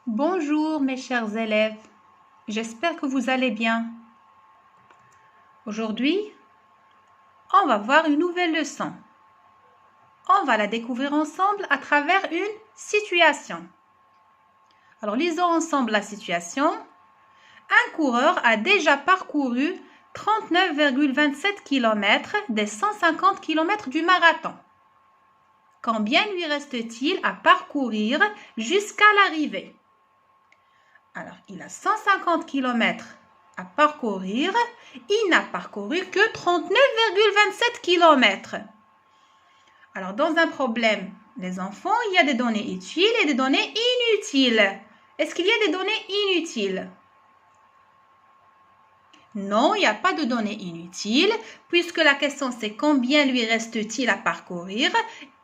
Bonjour mes chers élèves, j'espère que vous allez bien. Aujourd'hui, on va voir une nouvelle leçon. On va la découvrir ensemble à travers une situation. Alors lisons ensemble la situation. Un coureur a déjà parcouru 39,27 km des 150 km du marathon. Combien lui reste-t-il à parcourir jusqu'à l'arrivée? Alors, il a 150 km à parcourir. Il n'a parcouru que 39,27 km. Alors, dans un problème, les enfants, il y a des données utiles et des données inutiles. Est-ce qu'il y a des données inutiles? Non, il n'y a pas de données inutiles, puisque la question c'est combien lui reste-t-il à parcourir?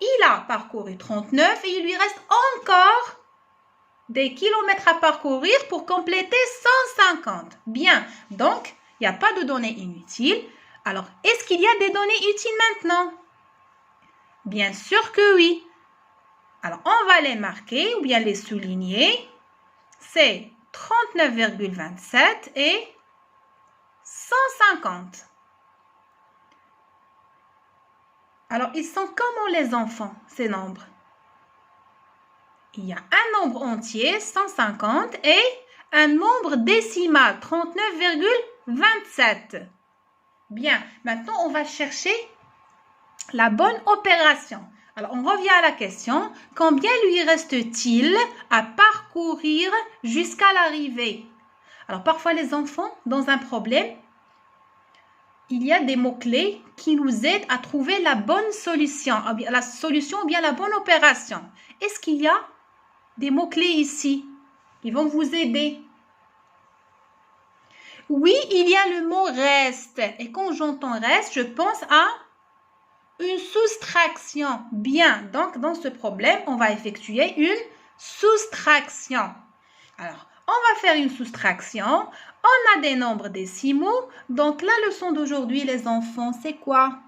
Il a parcouru 39 et il lui reste encore des kilomètres à parcourir pour compléter 150. Bien, donc, il n'y a pas de données inutiles. Alors, est-ce qu'il y a des données utiles maintenant? Bien sûr que oui. Alors, on va les marquer ou bien les souligner. C'est 39,27 et 150. Alors, ils sont comment les enfants, ces nombres? Il y a un nombre entier, 150, et un nombre décimal, 39,27. Bien, maintenant, on va chercher la bonne opération. Alors, on revient à la question. Combien lui reste-t-il à parcourir jusqu'à l'arrivée? Alors, parfois, les enfants, dans un problème, il y a des mots-clés qui nous aident à trouver la bonne solution, la solution ou bien la bonne opération. Est-ce qu'il y a des mots-clés ici qui vont vous aider? Oui, il y a le mot reste. Et quand j'entends reste, je pense à une soustraction. Bien, donc dans ce problème, on va effectuer une soustraction. Alors, on va faire une soustraction. On a des nombres décimaux. Donc, la leçon d'aujourd'hui, les enfants, c'est quoi?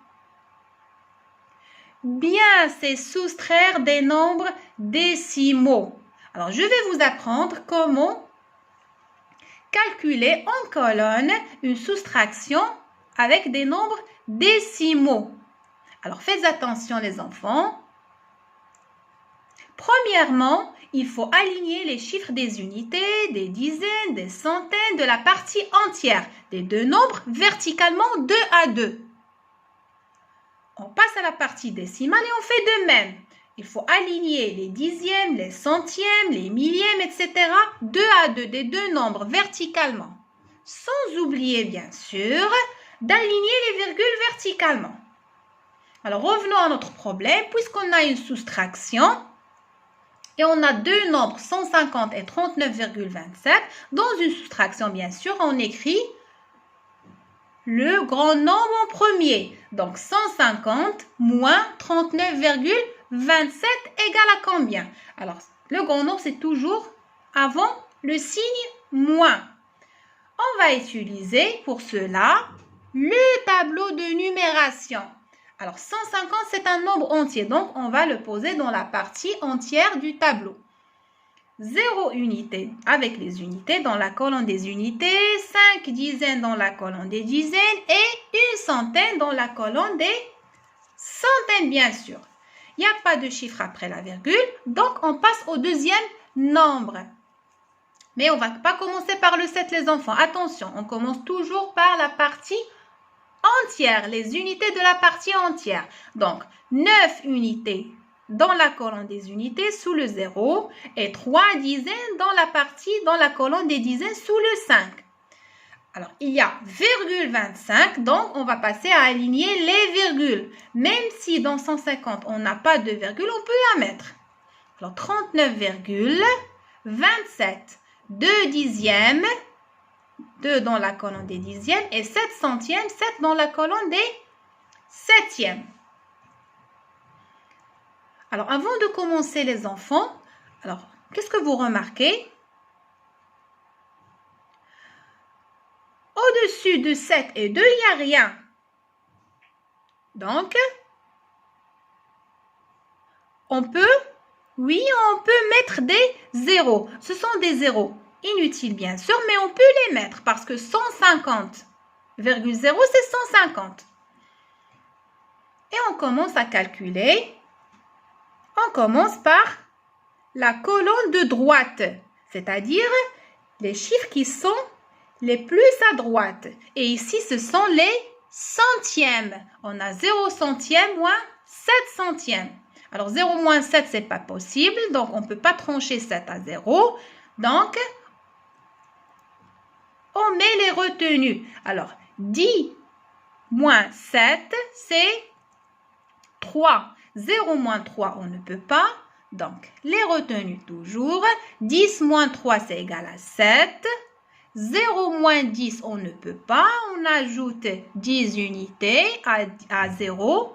Bien, c'est soustraire des nombres décimaux. Alors, je vais vous apprendre comment calculer en colonne une soustraction avec des nombres décimaux. Alors, faites attention les enfants. Premièrement, il faut aligner les chiffres des unités, des dizaines, des centaines, de la partie entière, des deux nombres verticalement 2 à 2. On passe à la partie décimale et on fait de même. Il faut aligner les dixièmes, les centièmes, les millièmes, etc. 2 à 2, des deux nombres verticalement. Sans oublier, bien sûr, d'aligner les virgules verticalement. Alors, revenons à notre problème. Puisqu'on a une soustraction et on a deux nombres, 150 et 39,27, dans une soustraction, bien sûr, on écrit le grand nombre en premier. Donc, 150 moins 39,27 égale à combien? Alors, le grand nombre, c'est toujours avant le signe moins. On va utiliser pour cela le tableau de numération. Alors, 150, c'est un nombre entier, donc on va le poser dans la partie entière du tableau. 0 unité avec les unités dans la colonne des unités, 5 dizaines dans la colonne des dizaines et une centaine dans la colonne des centaines, bien sûr. Il n'y a pas de chiffre après la virgule, donc on passe au deuxième nombre. Mais on ne va pas commencer par le 7, les enfants. Attention, on commence toujours par la partie entière, les unités de la partie entière. Donc, 9 unités dans la colonne des unités sous le 0 et 3 dizaines dans la colonne des dizaines sous le 5. Alors, il y a virgule 25, donc on va passer à aligner les virgules. Même si dans 150, on n'a pas de virgule, on peut la mettre. Alors, 39,27, 2 dixièmes, 2 dans la colonne des dixièmes et 7 centièmes, 7 dans la colonne des septièmes. Alors, avant de commencer les enfants, alors, qu'est-ce que vous remarquez? Au-dessus de 7 et 2, il n'y a rien. Donc, on peut Oui, on peut mettre des zéros. Ce sont des zéros inutiles, bien sûr, mais on peut les mettre parce que 150,0, c'est 150. Et on commence à calculer. On commence par la colonne de droite, c'est-à-dire les chiffres qui sont les plus à droite. Et ici, ce sont les centièmes. On a 0 centième moins 7 centièmes. Alors, 0 moins 7, ce n'est pas possible. Donc, on ne peut pas trancher 7 à 0. Donc, on met les retenues. Alors, 10 moins 7, c'est 3. 0 moins 3, on ne peut pas. Donc, les retenues toujours. 10 moins 3, c'est égal à 7. 0 moins 10, on ne peut pas. On ajoute 10 unités à 0.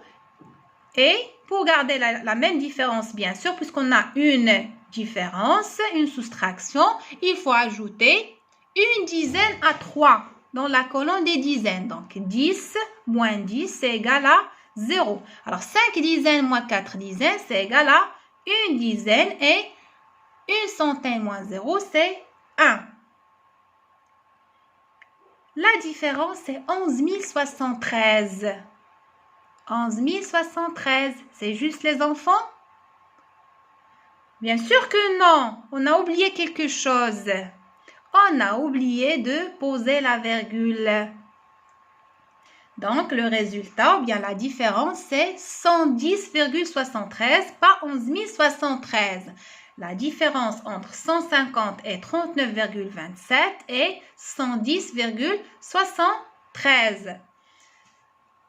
Et pour garder la même différence, bien sûr, puisqu'on a une différence, une soustraction, il faut ajouter une dizaine à 3 dans la colonne des dizaines. Donc, 10 moins 10, c'est égal à 0. Alors, 5 dizaines moins 4 dizaines, c'est égal à une dizaine. Et une centaine moins 0, c'est 1. La différence, c'est 11 073. 11 073, c'est juste les enfants? Bien sûr que non, on a oublié quelque chose. On a oublié de poser la virgule. Donc, le résultat, ou bien la différence, c'est 110,73, pas 11 073. La différence entre 150 et 39,27 est 110,73.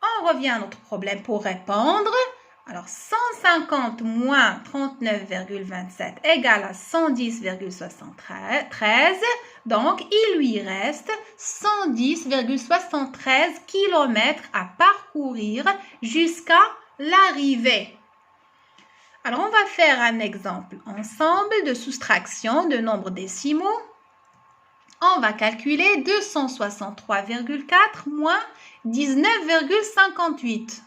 On revient à notre problème pour répondre. Alors, 150 moins 39,27 égale à 110,73. Donc, il lui reste 110,73 km à parcourir jusqu'à l'arrivée. Alors, on va faire un exemple ensemble de soustraction de nombres décimaux. On va calculer 263,4 moins 19,58.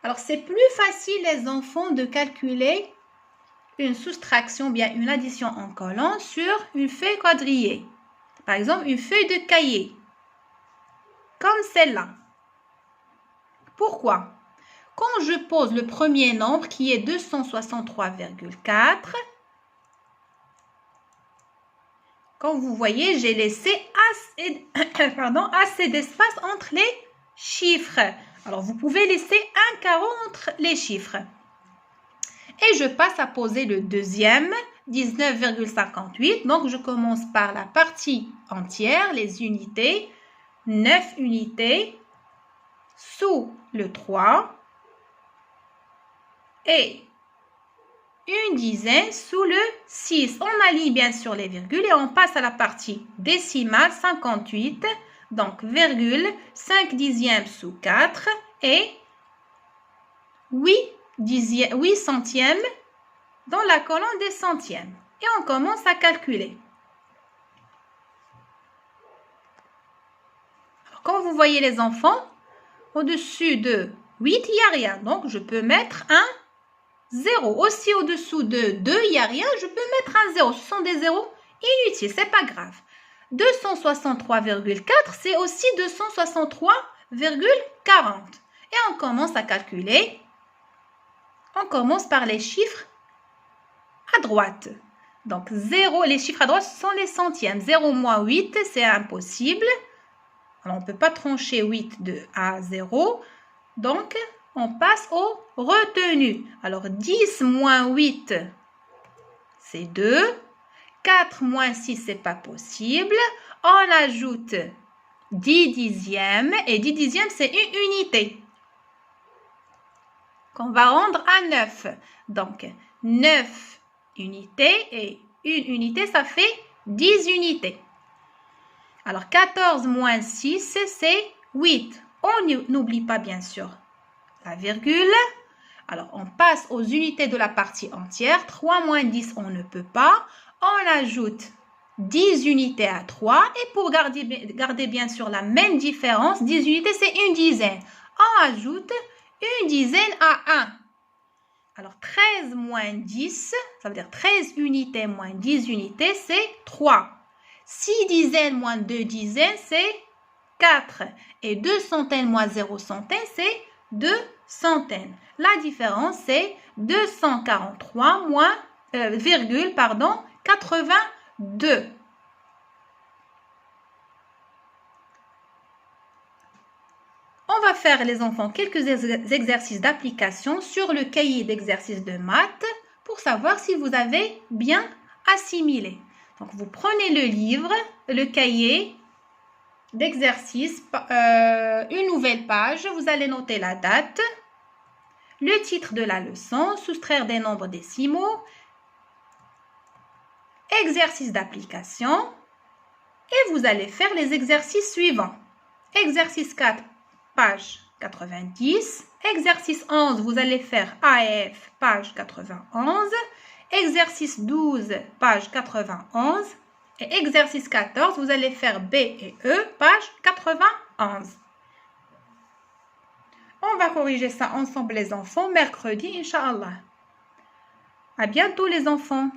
Alors, c'est plus facile, les enfants, de calculer une soustraction, bien une addition en colonne sur une feuille quadrillée. Par exemple, une feuille de cahier, comme celle-là. Pourquoi? Quand je pose le premier nombre, qui est 263,4, comme vous voyez, j'ai laissé assez d'espace entre les chiffres. Alors, vous pouvez laisser un carreau entre les chiffres. Et je passe à poser le deuxième, 19,58. Donc, je commence par la partie entière, les unités. 9 unités sous le 3. Et une dizaine sous le 6. On aligne bien sûr les virgules et on passe à la partie décimale, 58. Donc, virgule, 5 dixièmes sous 4 et 8 centièmes dans la colonne des centièmes. Et on commence à calculer. Alors, comme vous voyez les enfants, au-dessus de 8, il n'y a rien. Donc, je peux mettre un 0. Aussi, au-dessous de 2, il n'y a rien. Je peux mettre un 0. Ce sont des zéros inutiles. Ce n'est pas grave. 263,4, c'est aussi 263,40. Et on commence à calculer. On commence par les chiffres à droite. Donc, 0, les chiffres à droite, ce sont les centièmes. 0 moins 8, c'est impossible. Alors, on ne peut pas trancher 8 à 0. Donc, on passe aux retenues. Alors, 10 moins 8, c'est 2. 4 moins 6, ce n'est pas possible. On ajoute 10 dixièmes. Et 10 dixièmes, c'est une unité qu'on va rendre à 9. Donc, 9 unités et une unité, ça fait 10 unités. Alors, 14 moins 6, c'est 8. On n'oublie pas, bien sûr, la virgule. Alors, on passe aux unités de la partie entière. 3 moins 10, on ne peut pas. On ajoute 10 unités à 3. Et pour garder bien sûr la même différence, 10 unités, c'est une dizaine. On ajoute une dizaine à 1. Alors, 13 moins 10, ça veut dire 13 unités moins 10 unités, c'est 3. 6 dizaines moins 2 dizaines, c'est 4. Et 2 centaines moins 0 centaines, c'est 2 centaines. La différence, c'est 243 moins, 82. On va faire, les enfants, quelques exercices d'application sur le cahier d'exercices de maths pour savoir si vous avez bien assimilé. Donc, vous prenez le livre, le cahier d'exercice, une nouvelle page, vous allez noter la date, le titre de la leçon, soustraire des nombres décimaux, exercice d'application et vous allez faire les exercices suivants. Exercice 4, page 90. Exercice 11, vous allez faire A et F, page 91. Exercice 12, page 91. Et exercice 14, vous allez faire B et E, page 91. On va corriger ça ensemble, les enfants, mercredi, Inch'Allah. À bientôt, les enfants.